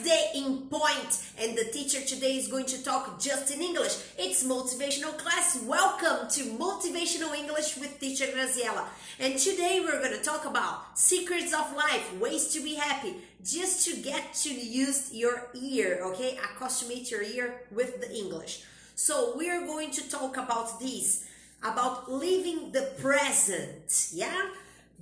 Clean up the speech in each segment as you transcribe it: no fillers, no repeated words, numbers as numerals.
Wednesday in point, and the teacher today is going to talk just in English. It's motivational class. Welcome to Motivational English with teacher Graziella. And today we're going to talk about secrets of life, ways to be happy, just to get to use your ear, okay? Accustomate your ear with the English. So we're going to talk about this, about living the present, yeah?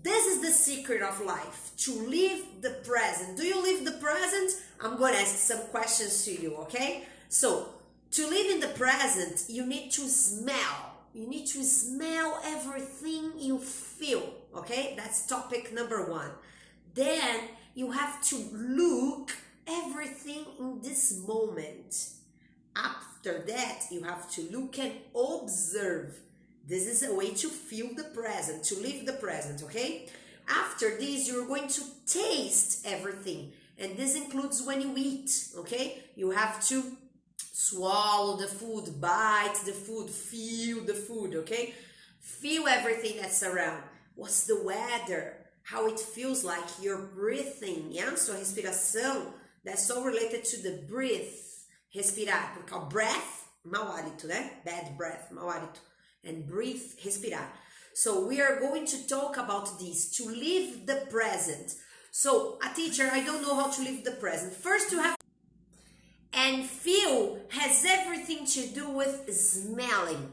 This is the secret of life, to live the present. Do you live the present? I'm going to ask some questions to you, okay? So, to live in the present, you need to smell. You need to smell everything you feel, okay? That's topic number one. Then, you have to look everything in this moment. After that, you have to look and observe. This is a way to feel the present, to live the present, okay? After this, you're going to taste everything. And this includes when you eat, okay? You have to swallow the food, bite the food, feel the food, okay? Feel everything that's around. What's the weather? How it feels like you're breathing, yeah? So, respiração, that's so related to the breath. Respirar, porque o breath, mau hálito, né? Bad breath, mau hálito. And breathe, respirar. So we are going to talk about this, to live the present. So, a teacher, I don't know how to live the present. First you have, and feel has everything to do with smelling.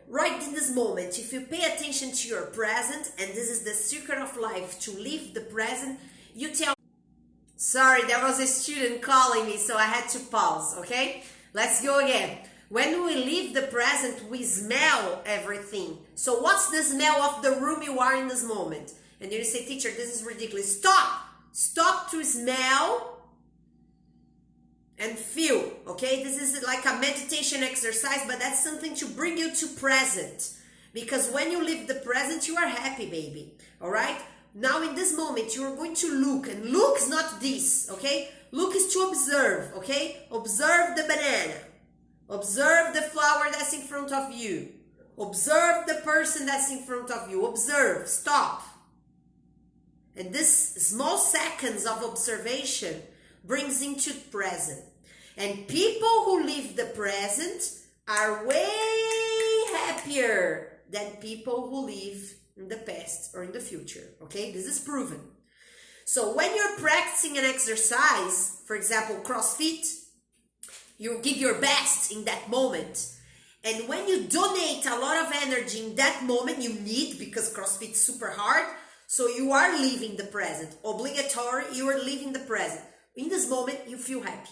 Right in this moment, if you pay attention to your present, and this is the secret of life, to live the present, you tell, sorry, there was a student calling me, so I had to pause, okay? Let's go again. When we live the present, we smell everything. So what's the smell of the room you are in this moment? And you say, teacher, this is ridiculous. Stop! Stop to smell and feel, okay? This is like a meditation exercise, but that's something to bring you to present. Because when you live the present, you are happy, baby, all right? Now in this moment, you are going to look, and look is not this, okay? Look is to observe, okay? Observe the banana. Observe the flower that's in front of you. Observe the person that's in front of you. Observe. Stop. And this small seconds of observation brings into present. And people who live the present are way happier than people who live in the past or in the future. Okay? This is proven. So when you're practicing an exercise, for example, CrossFit, you give your best in that moment. And when you donate a lot of energy in that moment, you need, because CrossFit is super hard, so you are living the present. Obligatory, you are living the present. In this moment, you feel happy.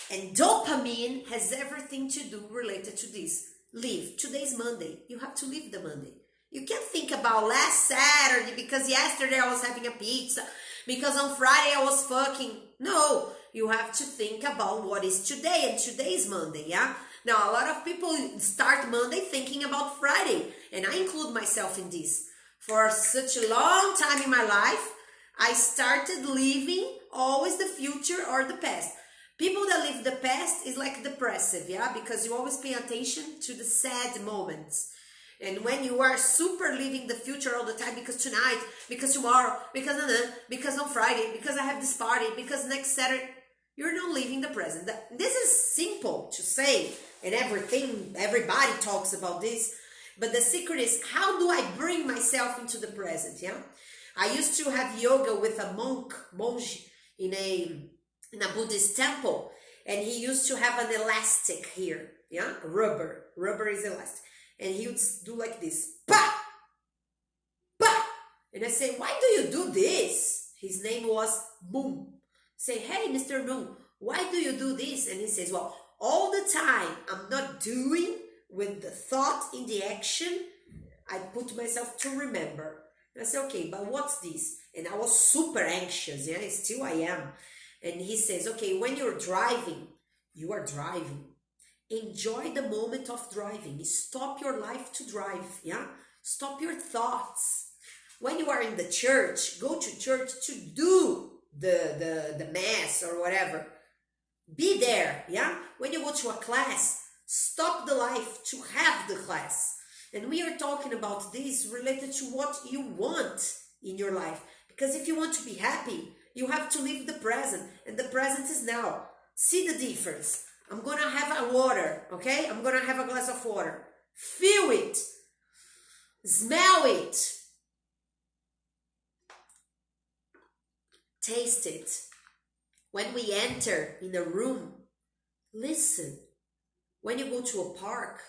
And dopamine has everything to do related to this. Live. Today's Monday. You have to live the Monday. You can't think about last Saturday, because yesterday I was having a pizza, because on Friday I was fucking. No. You have to think about what is today, and today is Monday, yeah? Now, a lot of people start Monday thinking about Friday, and I include myself in this. For such a long time in my life, I started living always the future or the past. People that live the past is like depressive, yeah? Because you always pay attention to the sad moments. And when you are super living the future all the time, because tonight, because tomorrow, because on Friday, because I have this party, because next Saturday, you're not living the present. This is simple to say, and everybody talks about this, but the secret is, how do I bring myself into the present, yeah? I used to have yoga with a monge in a Buddhist temple, and he used to have an elastic here, yeah? Rubber is elastic. And he would do like this, pa! Pa! And I say, why do you do this? His name was Moon. Say, hey, Mr. Moon, why do you do this? And he says, well, all the time I'm not doing with the thought in the action, I put myself to remember. And I say, okay, but what's this? And I was super anxious, yeah, still I am. And he says, okay, when you're driving, you are driving. Enjoy the moment of driving. Stop your life to drive, yeah? Stop your thoughts. When you are in the church, go to church to do the mass or whatever. Be there, yeah? When you go to a class, stop the life to have the class. And we are talking about this related to what you want in your life. Because if you want to be happy, You have to live the present, and the present is now. See the difference. I'm gonna have a water, okay? I'm gonna have a glass of water. Feel it. Smell it. Taste it. When we enter in a room, listen. When you go to a park,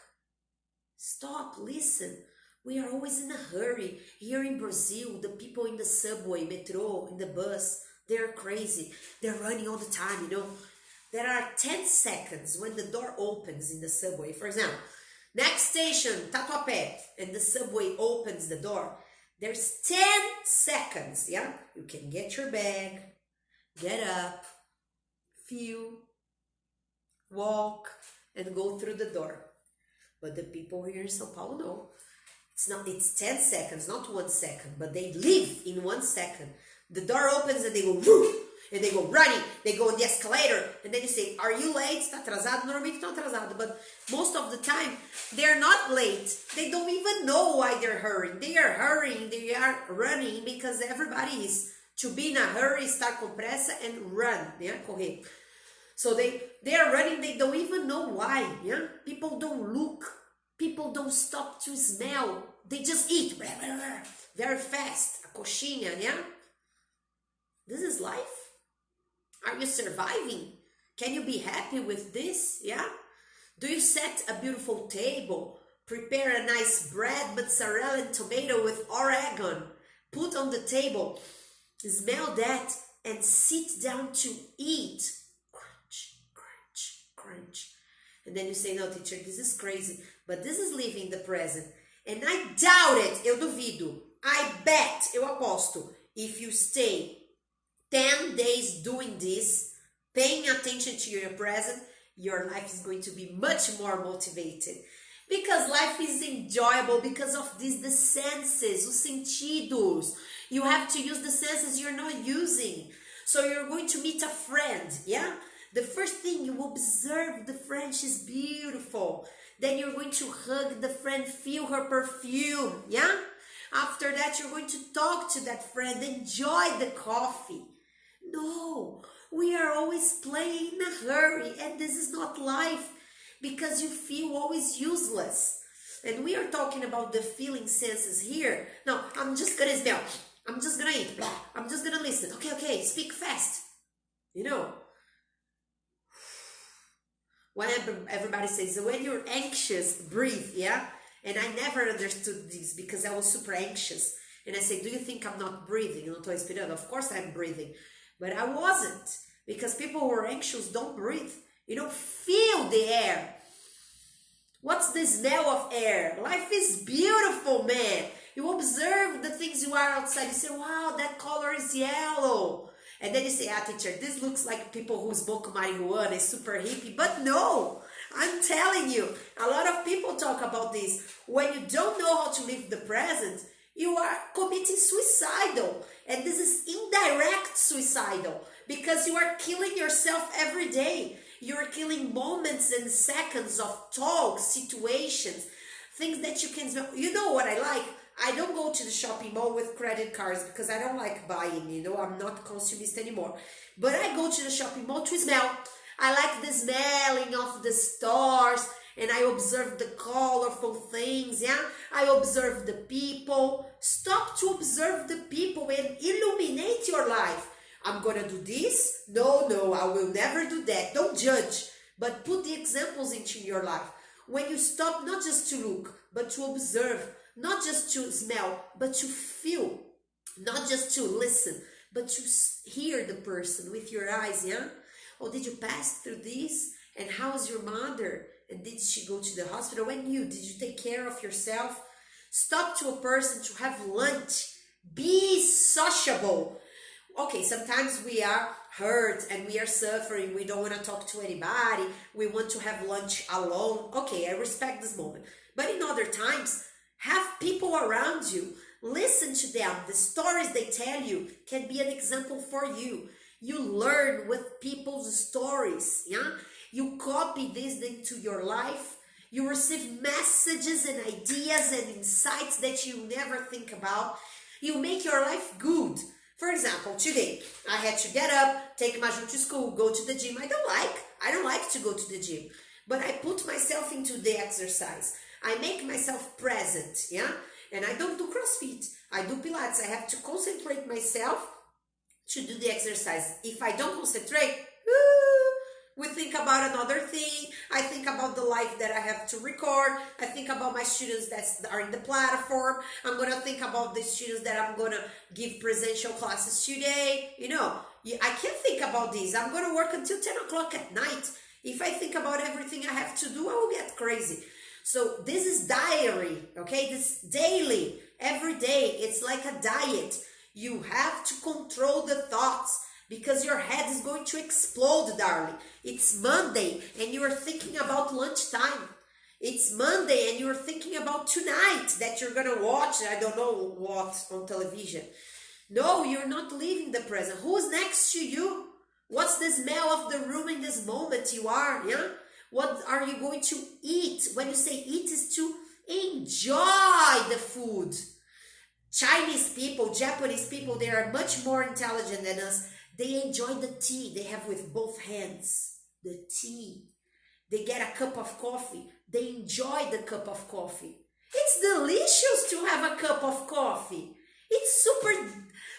stop, listen. We are always in a hurry. Here in Brazil, the people in the subway, metro, in the bus, they're crazy. They're running all the time, you know. There are 10 seconds when the door opens in the subway. For example, next station, Tatuapé, and the subway opens the door. There's 10 seconds, yeah? You can get your bag, get up, feel, walk, and go through the door. But the people here in São Paulo know. It's 10 seconds, not 1 second, but they live in 1 second. The door opens and they go whoo, and they go running, they go on the escalator, and then you say, are you late? Está atrasado? Normalmente estão atrasado, but most of the time, they're not late. They don't even know why they're hurrying. They are hurrying, they are running, because everybody is to be in a hurry, estar com pressa, and run, yeah, correr. So they are running, they don't even know why, yeah? People don't look, people don't stop to smell, they just eat, very fast, a coxinha, yeah? This is life. Are you surviving? Can you be happy with this? Yeah? Do you set a beautiful table? Prepare a nice bread, mozzarella and tomato with oregano. Put on the table. Smell that and sit down to eat. Crunch, crunch, crunch. And then you say, no, teacher, this is crazy. But this is living the present. And I doubt it. Eu duvido. I bet. Eu aposto. If you stay 10 days doing this, paying attention to your present, your life is going to be much more motivated. Because life is enjoyable because of this, the senses, os sentidos. You have to use the senses you're not using. So you're going to meet a friend, yeah? The first thing, you observe the friend, she's beautiful. Then you're going to hug the friend, feel her perfume, yeah? After that, you're going to talk to that friend, enjoy the coffee. No, we are always playing in a hurry, and this is not life, because you feel always useless. And we are talking about the feeling senses here. No, I'm just gonna smell, I'm just gonna eat, blah, I'm just gonna listen. Okay, speak fast. You know, when everybody says, when you're anxious, breathe, yeah? And I never understood this because I was super anxious. And I say, do you think I'm not breathing? Eu não tô respirando? Of course I'm breathing. But I wasn't, because people who are anxious don't breathe. You know, feel the air. What's the smell of air? Life is beautiful, man. You observe the things you are outside. You say, wow, that color is yellow. And then you say, teacher, this looks like people who smoke marijuana, is super hippie. But no, I'm telling you, a lot of people talk about this. When you don't know how to live the present, you are committing suicidal. And this is indirect suicidal, because you are killing yourself every day. You are killing moments and seconds of talks, situations, things that you can smell. You know what I like? I don't go to the shopping mall with credit cards because I don't like buying, you know, I'm not consumist anymore. But I go to the shopping mall to smell. I like the smelling of the stores, and I observe the colorful things, yeah? I observe the people. Stop to observe the people and illuminate your life. I'm gonna do this? No, I will never do that. Don't judge, but put the examples into your life. When you stop not just to look, but to observe, not just to smell, but to feel, not just to listen, but to hear the person with your eyes, yeah? Oh, did you pass through this? And how's your mother? And did she go to the hospital? Did you take care of yourself? Stop to a person to have lunch. Be sociable. Okay, sometimes we are hurt and we are suffering. We don't want to talk to anybody. We want to have lunch alone. Okay, I respect this moment. But in other times, have people around you. Listen to them. The stories they tell you can be an example for you. You learn with people's stories, yeah? You copy this into your life. You receive messages and ideas and insights that you never think about. You make your life good. For example, today I had to get up, take Maju to school, go to the gym. I don't like to go to the gym, but I put myself into the exercise. I make myself present, yeah? And I don't do CrossFit. I do Pilates. I have to concentrate myself to do the exercise. If I don't concentrate, we think about another thing. I think about the life that I have to record. I think about my students that are in the platform. I'm going to think about the students that I'm going to give presential classes today. You know, I can't think about this. I'm going to work until 10 o'clock at night. If I think about everything I have to do, I will get crazy. So this is diary, okay? This daily, every day. It's like a diet. You have to control the thoughts, because your head is going to explode, darling. It's Monday and you are thinking about lunchtime. It's Monday and you're thinking about tonight that you're going to watch, I don't know what, on television. No, you're not living the present. Who's next to you? What's the smell of the room in this moment you are? Yeah? What are you going to eat? When you say eat, is to enjoy the food. Chinese people, Japanese people, they are much more intelligent than us. They enjoy the tea. They have with both hands the tea. They get a cup of coffee. They enjoy the cup of coffee. It's delicious to have a cup of coffee. It's super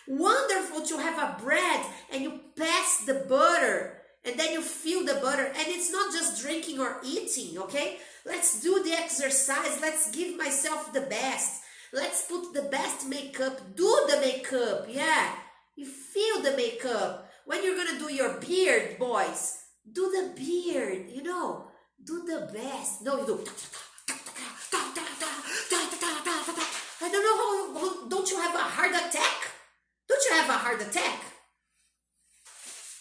wonderful to have a bread and you pass the butter and then you feel the butter. And it's not just drinking or eating, okay? Let's do the exercise. Let's give myself the best. Let's put the best makeup. Do the makeup, yeah. You feel the makeup. When you're going to do your beard, boys, do the beard, you know. Do the best. No, you do. I don't know how, don't you have a heart attack? Don't you have a heart attack?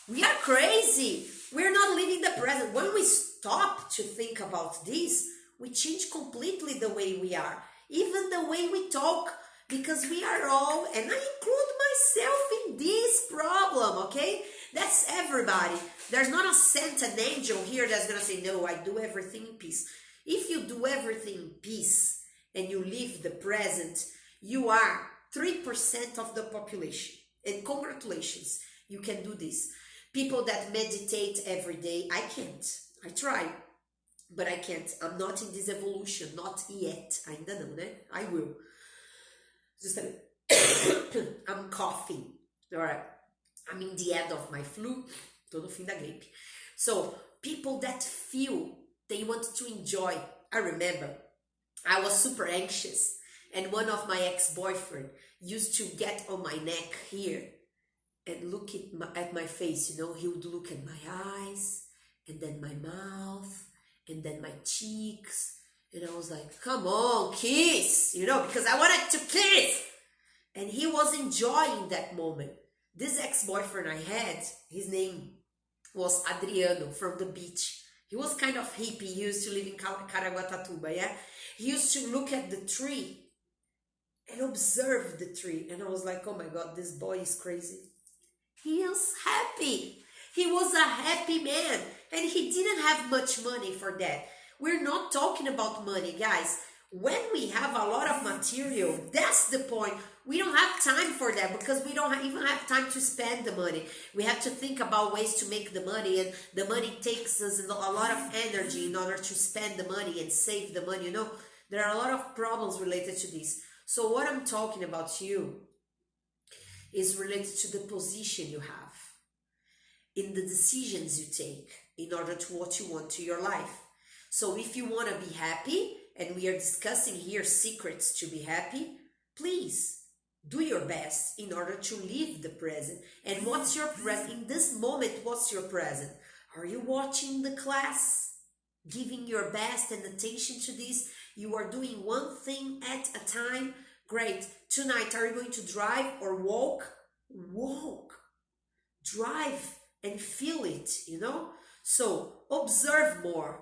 We are crazy. We're not living the present. When we stop to think about this, we change completely the way we are. Even the way we talk. Because we are all, and I include myself in this problem, okay? That's everybody. There's not a saint, an angel here that's going to say, no, I do everything in peace. If you do everything in peace and you live the present, you are 3% of the population. And congratulations, you can do this. People that meditate every day, I can't. I try, but I can't. I'm not in this evolution, not yet. Ainda não, né? I will. Just a minute. I'm coughing. All right. I'm in the end of my flu. Tô no fim da gripe. So, people that feel they want to enjoy. I remember I was super anxious. And one of my ex-boyfriend used to get on my neck here and look at my face. You know, he would look at my eyes and then my mouth and then my cheeks. And I was like, come on, kiss, you know, because I wanted to kiss. And he was enjoying that moment. This ex-boyfriend I had, his name was Adriano from the beach. He was kind of hippie. He used to live in Caraguatatuba, yeah? He used to look at the tree and observe the tree. And I was like, oh my God, this boy is crazy. He is happy. He was a happy man. And he didn't have much money for that. We're not talking about money, guys. When we have a lot of material, that's the point. We don't have time for that because we don't even have time to spend the money. We have to think about ways to make the money, and the money takes us a lot of energy in order to spend the money and save the money. You know, there are a lot of problems related to this. So what I'm talking about to you is related to the position you have in the decisions you take in order to what you want to your life. So if you want to be happy, and we are discussing here secrets to be happy, please do your best in order to live the present. And what's your present? In this moment, what's your present? Are you watching the class? Giving your best and attention to this? You are doing one thing at a time? Great. Tonight, are you going to drive or walk? Walk. Drive and feel it, you know? So, observe more.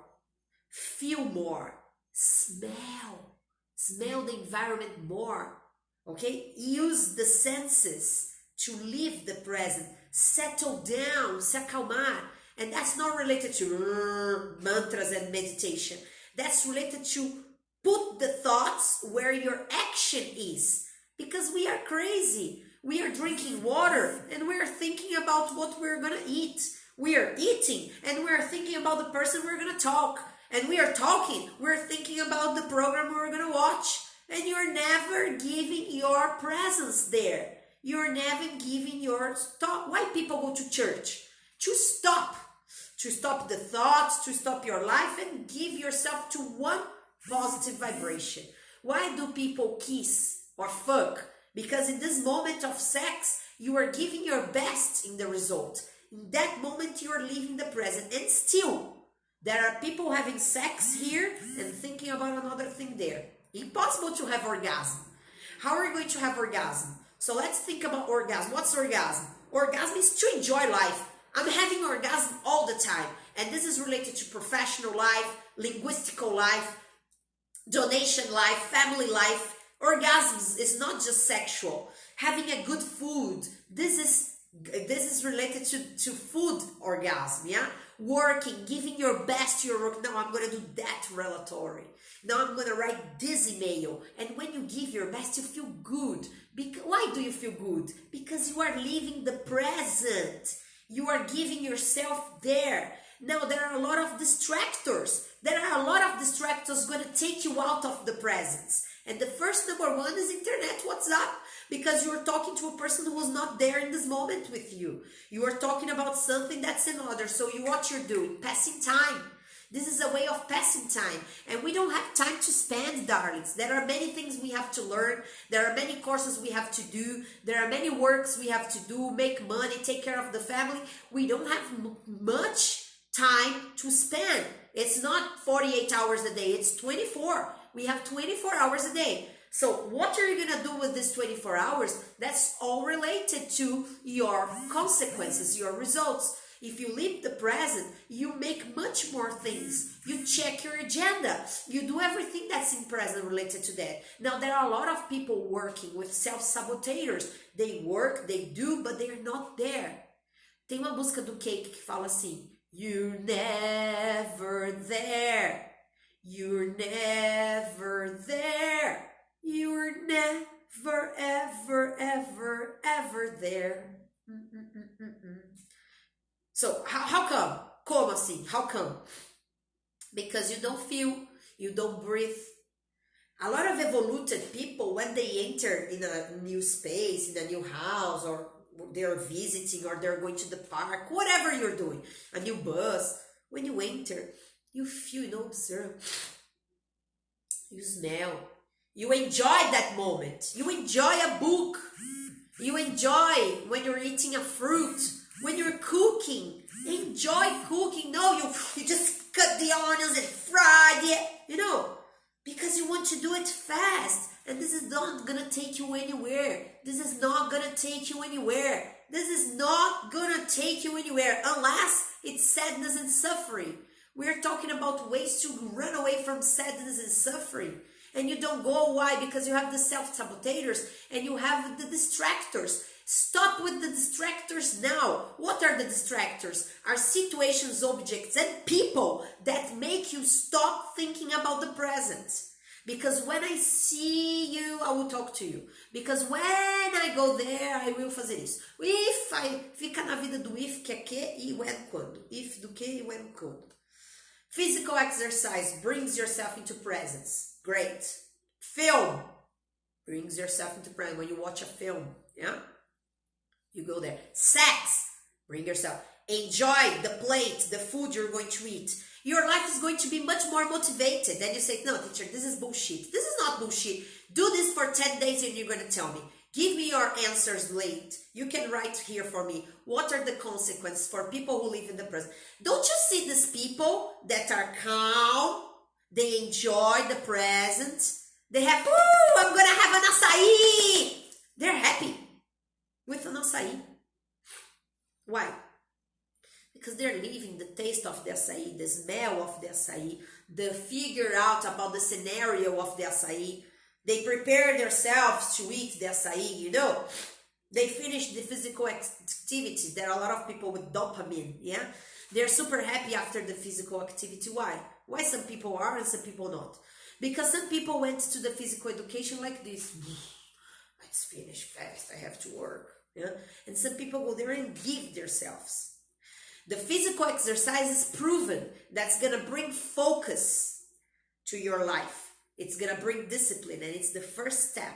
Feel more. Smell the environment more, okay? Use the senses to live the present. Settle down, se acalmar. And that's not related to mantras and meditation. That's related to put the thoughts where your action is. Because we are crazy. We are drinking water and we are thinking about what we're going to eat. We are eating and we are thinking about the person we're going to talk. And we are talking, we're thinking about the program we're going to watch. And you're never giving your presence there. You're never giving your stop. Why people go to church? To stop the thoughts, to stop your life and give yourself to one positive vibration. Why do people kiss or fuck? Because in this moment of sex, you are giving your best in the result. In that moment, you are living the present. And still, there are people having sex here and thinking about another thing there. Impossible to have orgasm. How are you going to have orgasm? So let's think about orgasm. What's orgasm? Orgasm is to enjoy life. I'm having orgasm all the time. And this is related to professional life, linguistical life, donation life, family life. Orgasms is not just sexual. Having a good food. This is related to food orgasm, yeah? Working, giving your best to your work. Now I'm going to do that relatory. Now I'm going to write this email. And when you give your best, you feel good. Why do you feel good? Because you are living the present. You are giving yourself there. Now there are a lot of distractors. There are a lot of distractors going to take you out of the presence. And the first number one is internet, WhatsApp. Because you're talking to a person who was not there in this moment with you. You are talking about something that's another. So what you're doing? Passing time. This is a way of passing time. And we don't have time to spend, darlings. There are many things we have to learn. There are many courses we have to do. There are many works we have to do. Make money, take care of the family. We don't have much time to spend. It's not 48 hours a day. It's 24. We have 24 hours a day. So what are you going to do with this 24 hours? That's all related to your consequences, your results. If you live the present, you make much more things. You check your agenda. You do everything that's in present related to that. Now, there are a lot of people working with self-saboteurs. They work, they do, but they're not there. Tem uma música do Cake que fala assim, you're never there. You're never there. You're never, ever, ever, ever there. So, how come? Como assim? How come? Because you don't feel, you don't breathe. A lot of evoluted people, when they enter in a new space, in a new house, or they're visiting, or they're going to the park, whatever you're doing, a new bus, when you enter, you feel, you observe, you smell, you enjoy that moment, you enjoy a book, you enjoy when you're eating a fruit, when you're cooking, enjoy cooking. No, you just cut the onions and fry it, because you want to do it fast. And this is not gonna take you anywhere. This is not gonna take you anywhere. This is not gonna take you anywhere unless it's sadness and suffering. We're talking about ways to run away from sadness and suffering. And you don't go. Why? Because you have the self-saboteurs and you have the distractors. Stop with the distractors now. What are the distractors? Are situations, objects, and people that make you stop thinking about the present. Because when I see you, I will talk to you. Because when I go there, I will fazer isso. If fica na vida do if, que é que, e when, quando. If, do que, e when, quando. Physical exercise brings yourself into presence. Great. Film brings yourself into presence. When you watch a film, yeah? You go there. Sex, bring yourself. Enjoy the plate, the food you're going to eat. Your life is going to be much more motivated. Then you say, no, teacher, this is bullshit. This is not bullshit. Do this for 10 days and you're going to tell me. Give me your answers late. You can write here for me. What are the consequences for people who live in the present? Don't you see these people that are calm? They enjoy the present. They have, I'm going to have an açaí. They're happy with an açaí. Why? Because they're living the taste of the açaí, the smell of the açaí, the figure out about the scenario of the açaí. They prepare themselves to eat the açaí, They finish the physical activity. There are a lot of people with dopamine, yeah? They're super happy after the physical activity. Why? Why some people are and some people not? Because some people went to the physical education like this. I let's finish fast, I have to work. Yeah? And some people go there and give themselves. The physical exercise is proven that's going to bring focus to your life. It's going to bring discipline, and it's the first step.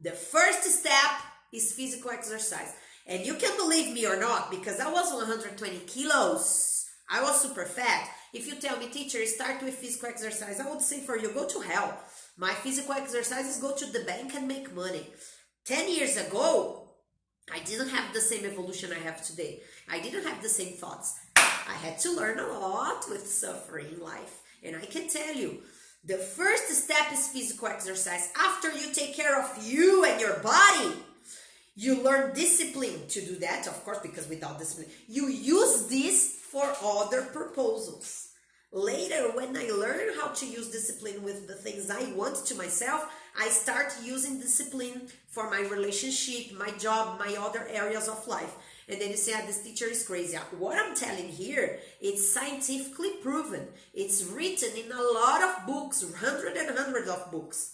The first step is physical exercise. And you can believe me or not, because I was 120 kilos. I was super fat. If you tell me, teacher, start with physical exercise, I would say for you, go to hell. My physical exercises go to the bank and make money. 10 years ago, I didn't have the same evolution I have today. I didn't have the same thoughts. I had to learn a lot with suffering in life. And I can tell you, the first step is physical exercise. After you take care of you and your body, you learn discipline to do that, of course, because without discipline, you use this for other purposes. Later, when I learn how to use discipline with the things I want to myself, I start using discipline for my relationship, my job, my other areas of life. And then you say, this teacher is crazy. What I'm telling here, it's scientifically proven. It's written in a lot of books, hundreds and hundreds of books,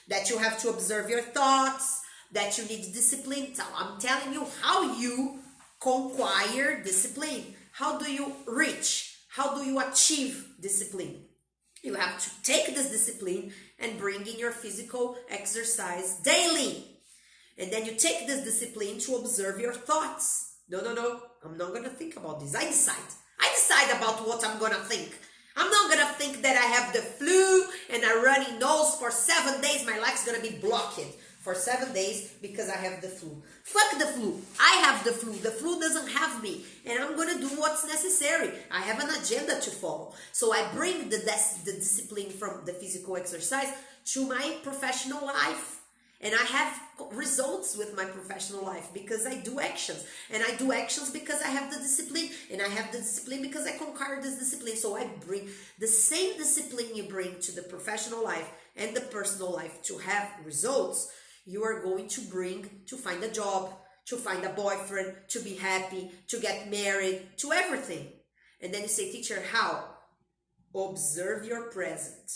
that you have to observe your thoughts, that you need discipline. So I'm telling you how you conquer discipline. How do you reach? How do you achieve discipline? You have to take this discipline and bring in your physical exercise daily. And then you take this discipline to observe your thoughts. No, I'm not going to think about this. I decide about what I'm going to think. I'm not going to think that I have the flu and a runny nose for 7 days. My life's going to be blocked for 7 days because I have the flu. Fuck the flu. I have the flu. The flu doesn't have me. And I'm going to do what's necessary. I have an agenda to follow. So I bring the discipline from the physical exercise to my professional life. And I have results with my professional life because I do actions. And I do actions because I have the discipline. And I have the discipline because I conquer this discipline. So I bring the same discipline you bring to the professional life and the personal life to have results. You are going to bring to find a job, to find a boyfriend, to be happy, to get married, to everything. And then you say, teacher, how? Observe your present.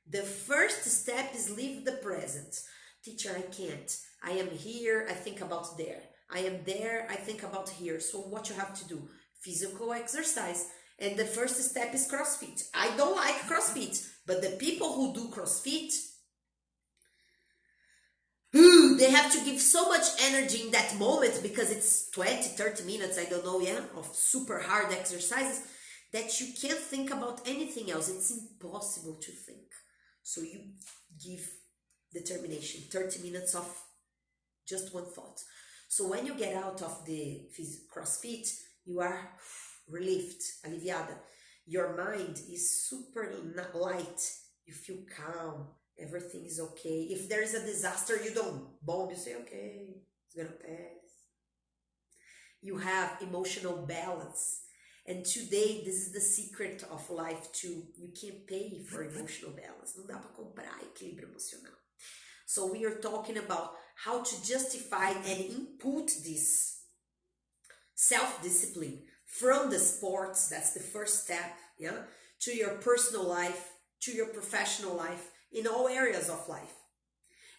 The first step is leave the present. Teacher, I can't. I am here, I think about there. I am there, I think about here. So what you have to do? Physical exercise. And the first step is CrossFit. I don't like CrossFit, but the people who do CrossFit, they have to give so much energy in that moment because it's 20, 30 minutes, I don't know, of super hard exercises that you can't think about anything else. It's impossible to think. So you give determination, 30 minutes of just one thought. So when you get out of the CrossFit, you are relieved, aliviada. Your mind is super light. You feel calm. Everything is okay. If there is a disaster, you don't bomb. You say, okay, it's gonna pass. You have emotional balance. And today, this is the secret of life too. You can't pay for emotional balance. Não dá para comprar equilíbrio emocional. So we are talking about how to justify and input this self-discipline from the sports, that's the first step, to your personal life, to your professional life, in all areas of life.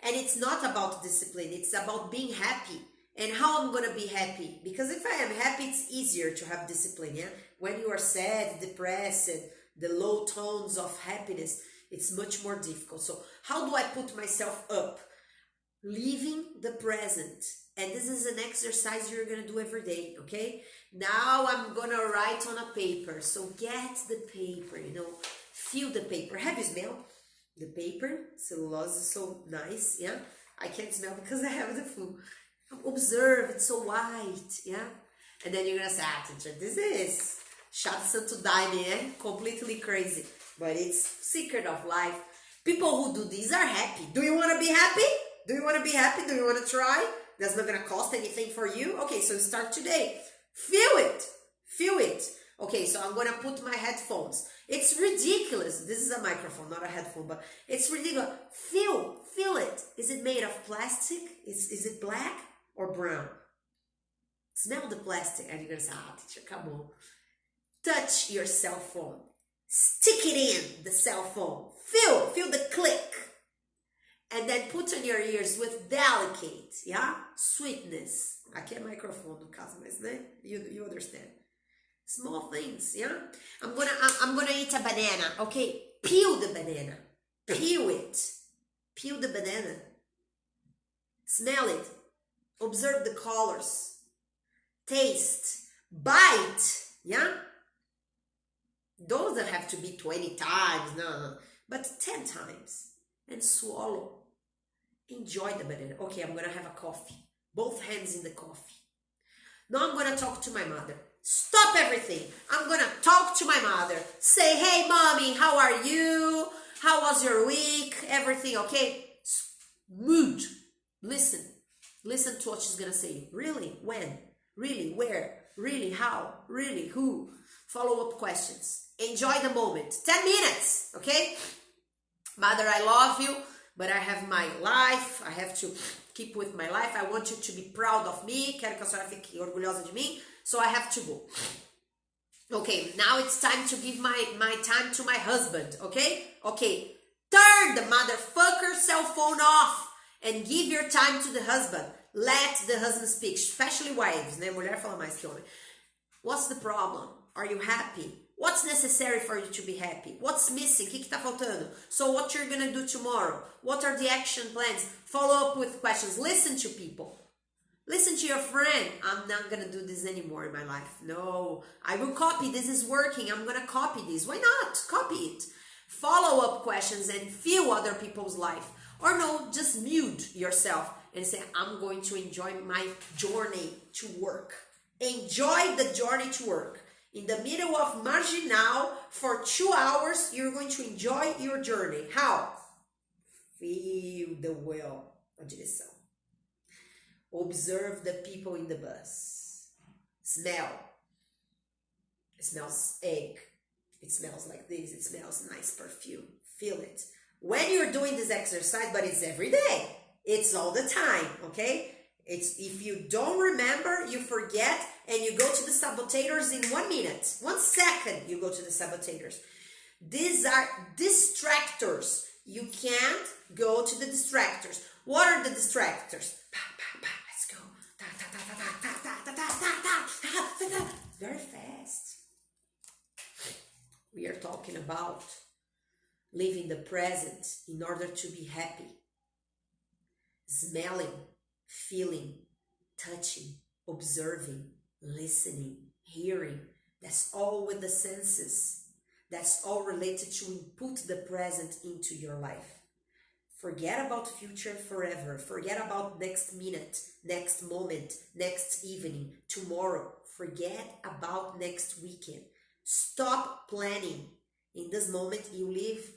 And it's not about discipline, it's about being happy. And how I'm going to be happy? Because if I am happy, it's easier to have discipline, When you are sad, depressed, the low tones of happiness, it's much more difficult. So how do I put myself up? Living the present. And this is an exercise you're going to do every day, okay? Now I'm going to write on a paper. So get the paper, feel the paper. Have you smelled the paper? Cellulose is so nice, I can't smell because I have the flu. Observe, it's so white, And then you're going to say, teacher, this is chato santo daime, completely crazy. But it's secret of life. People who do this are happy. Do you want to be happy? Do you want to be happy? Do you want to try? That's not going to cost anything for you. Okay, so start today. Feel it. Feel it. Okay, so I'm going to put my headphones. It's ridiculous. This is a microphone, not a headphone, but it's ridiculous. Feel it. Is it made of plastic? Is it black or brown? Smell the plastic. And you're going to say, teacher, come on. Touch your cell phone. Stick it in the cell phone. Feel the click. And then put on your ears with delicate, yeah? Sweetness. Aqui é microphone no caso, mas né? You understand. Small things, yeah? I'm gonna eat a banana, okay? Peel the banana. Peel it. Peel the banana. Smell it. Observe the colors. Taste. Bite, yeah? Those don't have to be 20 times, no. But 10 times. And swallow. Enjoy the banana. Okay, I'm gonna have a coffee. Both hands in the coffee. Now I'm gonna talk to my mother. Stop everything. I'm gonna talk to my mother. Say, hey mommy, how are you? How was your week? Everything okay? Mood. Listen. Listen to what she's gonna say. Really? When? Really? Where? Really? How? Really? Who? Follow-up questions. Enjoy the moment. 10 minutes, okay? Mother, I love you, but I have my life. I have to keep with my life. I want you to be proud of me. Quero que a senhora fique orgulhosa de mim. So I have to go. Okay, now it's time to give my time to my husband, okay? Okay, turn the motherfucker cell phone off and give your time to the husband. Let the husband speak, especially wives, né? Mulher fala mais que homem. What's the problem? Are you happy? What's necessary for you to be happy? What's missing? O que tá faltando? So what you're gonna do tomorrow? What are the action plans? Follow up with questions. Listen to people. Listen to your friend. I'm not gonna do this anymore in my life. No, I will copy. This is working. I'm gonna copy this. Why not? Copy it. Follow up questions and feel other people's life. Or no, just mute yourself and say, I'm going to enjoy my journey to work. Enjoy the journey to work. In the middle of Marginal, for 2 hours, you're going to enjoy your journey. How? Feel the wheel, a direção. Observe the people in the bus. Smell. It smells egg. It smells like this. It smells nice perfume. Feel it. When you're doing this exercise, but it's every day. It's all the time, okay? It's if you don't remember, you forget, and you go to the saboteurs in 1 minute. 1 second, you go to the saboteurs. These are distractors. You can't go to the distractors. What are the distractors? Let's go. Very fast. We are talking about living the present in order to be happy. Smelling, feeling, touching, observing, listening, hearing. That's all with the senses. That's all related to input the present into your life. Forget about future forever. Forget about next minute, next moment, next evening, tomorrow. Forget about next weekend. Stop planning. In this moment, you live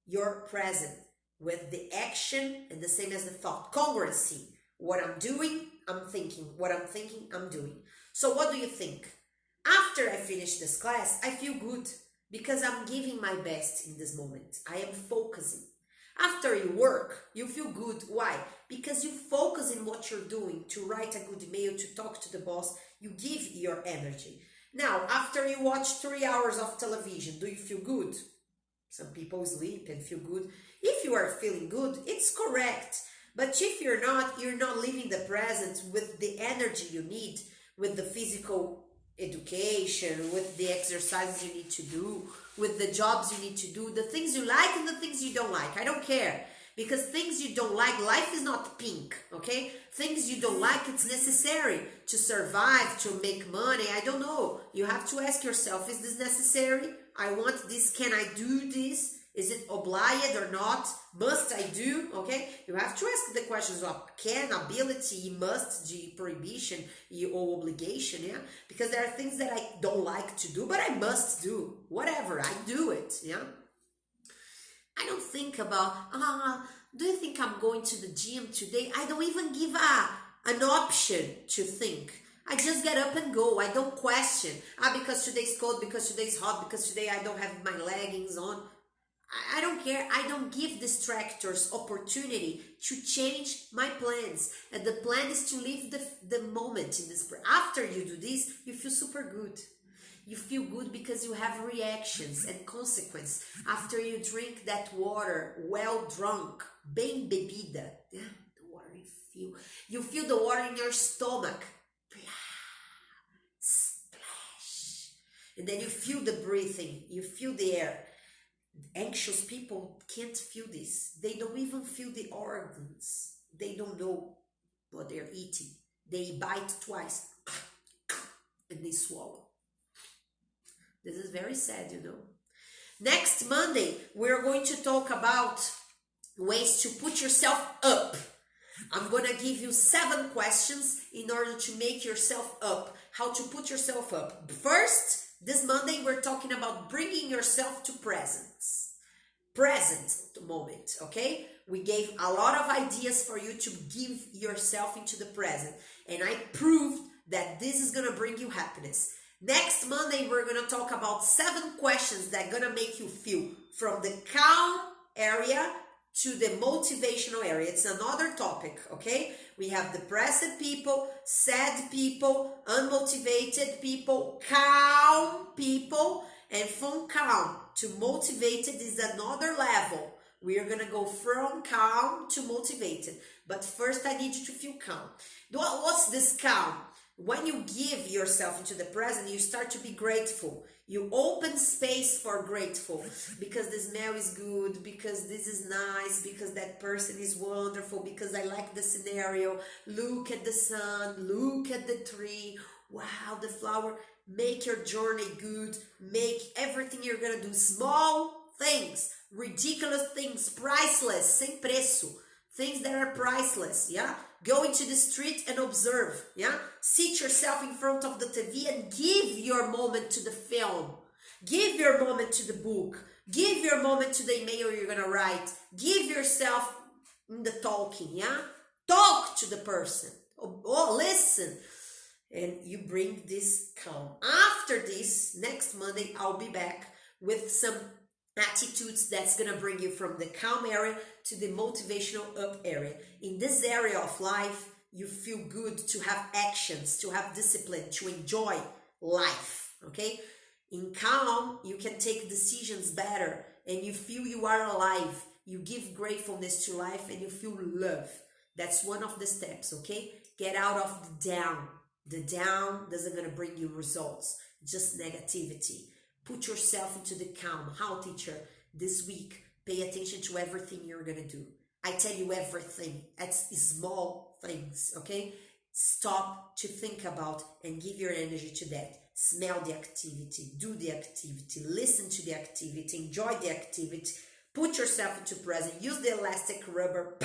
your present with the action and the same as the thought. Congruency. What I'm doing, I'm thinking. What I'm thinking, I'm doing. So what do you think? After I finish this class, I feel good because I'm giving my best in this moment. I am focusing. After you work, you feel good. Why? Because you focus in what you're doing. To write a good email, to talk to the boss, you give your energy. Now, after you watch 3 hours of television, do you feel good? Some people sleep and feel good. If you are feeling good, it's correct. But if you're not living the present with the energy you need, with the physical education, with the exercises you need to do, with the jobs you need to do, the things you like and the things you don't like. I don't care. Because things you don't like, life is not pink, okay? Things you don't like, it's necessary to survive, to make money. I don't know. You have to ask yourself, is this necessary? I want this. Can I do this? Is it obliged or not? Must I do? Okay? You have to ask the questions of can, ability, must, de prohibition, or obligation, yeah? Because there are things that I don't like to do, but I must do. Whatever, I do it, yeah? I don't think about, do you think I'm going to the gym today? I don't even give an option to think. I just get up and go. I don't question. Because today's cold, because today's hot, because today I don't have my leggings on. I don't care. I don't give distractors opportunity to change my plans. And the plan is to live the moment in this. After you do this, you feel super good. You feel good because you have reactions and consequence. After you drink that water, well drunk, bem bebida, yeah, the water you feel the water in your stomach. Splash. And then you feel the breathing, you feel the air. Anxious people can't feel this. They don't even feel the organs. They don't know what they're eating. They bite twice and they swallow. This is very sad, Next Monday, we're going to talk about ways to put yourself up. I'm going to give you 7 questions in order to make yourself up. How to put yourself up. First, this Monday, we're talking about bringing yourself to present moment, okay? We gave a lot of ideas for you to give yourself into the present. And I proved that this is going to bring you happiness. Next Monday, we're going to talk about 7 questions that are going to make you feel from the calm area to the motivational area. It's another topic, okay? We have depressed people, sad people, unmotivated people, calm people, and from calm to motivated is another level. We are going to go from calm to motivated. But first, I need you to feel calm. What's this calm? When you give yourself into the present, you start to be grateful. You open space for grateful because the smell is good, because this is nice, because that person is wonderful, because I like the scenario. Look at the sun, look at the tree. Wow, the flower. Make your journey good. Make everything you're going to do. Small things, ridiculous things, priceless, sem preço. Things that are priceless, yeah? Go into the street and observe, yeah? Sit yourself in front of the TV and give your moment to the film. Give your moment to the book. Give your moment to the email you're going to write. Give yourself in the talking, yeah? Talk to the person. Oh, listen. And you bring this calm. After this, next Monday, I'll be back with some attitudes that's going to bring you from the calm area to the motivational up area. In this area of life, you feel good to have actions, to have discipline, to enjoy life, okay? In calm, you can take decisions better and you feel you are alive. You give gratefulness to life and you feel love. That's one of the steps, okay? Get out of the down. The down doesn't going to bring you results, just negativity. Put yourself into the calm. How, teacher? This week, pay attention to everything you're going to do. I tell you everything. It's small things, okay? Stop to think about and give your energy to that. Smell the activity. Do the activity. Listen to the activity. Enjoy the activity. Put yourself into present. Use the elastic rubber.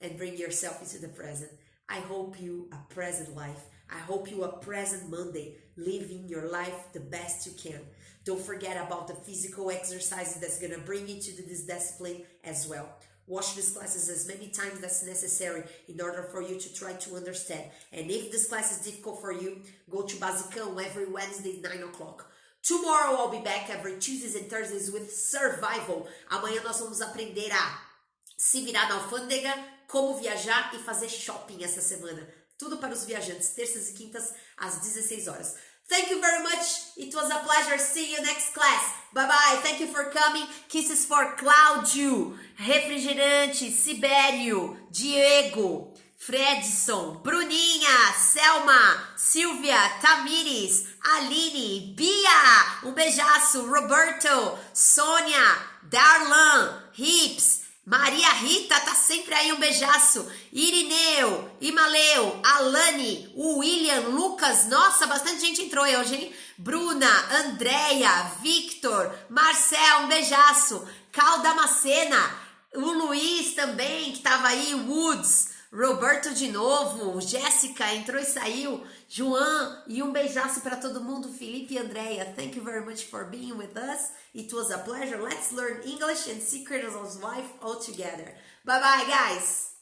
And bring yourself into the present. I hope you a present life. I hope you a present Monday, living your life the best you can. Don't forget about the physical exercises that's going to bring you to this discipline as well. Watch these classes as many times as necessary in order for you to try to understand. And if this class is difficult for you, go to Basicão every Wednesday, 9 o'clock. Tomorrow I'll be back every Tuesdays and Thursdays with Survival. Amanhã nós vamos aprender a se virar na alfândega, como viajar e fazer shopping essa semana. Tudo para os viajantes, terças e quintas às 16 horas. Thank you very much. It was a pleasure. See you next class. Bye-bye. Thank you for coming. Kisses for Cláudio, Refrigerante, Sibério, Diego, Fredson, Bruninha, Selma, Silvia, Tamires, Aline, Bia. Beijaço. Roberto, Sônia, Darlan, Hips, Maria Rita tá sempre aí, beijaço. Irineu, Imaleu, Alane, o William, Lucas, nossa, bastante gente entrou hoje, hein? Bruna, Andréia, Victor, Marcel, beijaço. Cal Damascena, o Luiz também, que tava aí, Woods, Roberto de novo, Jéssica entrou e saiu, João, e beijaço para todo mundo, Felipe e Andréia. Thank you very much for being with us. It was a pleasure. Let's learn English and Secrets of Life all together. Bye-bye, guys.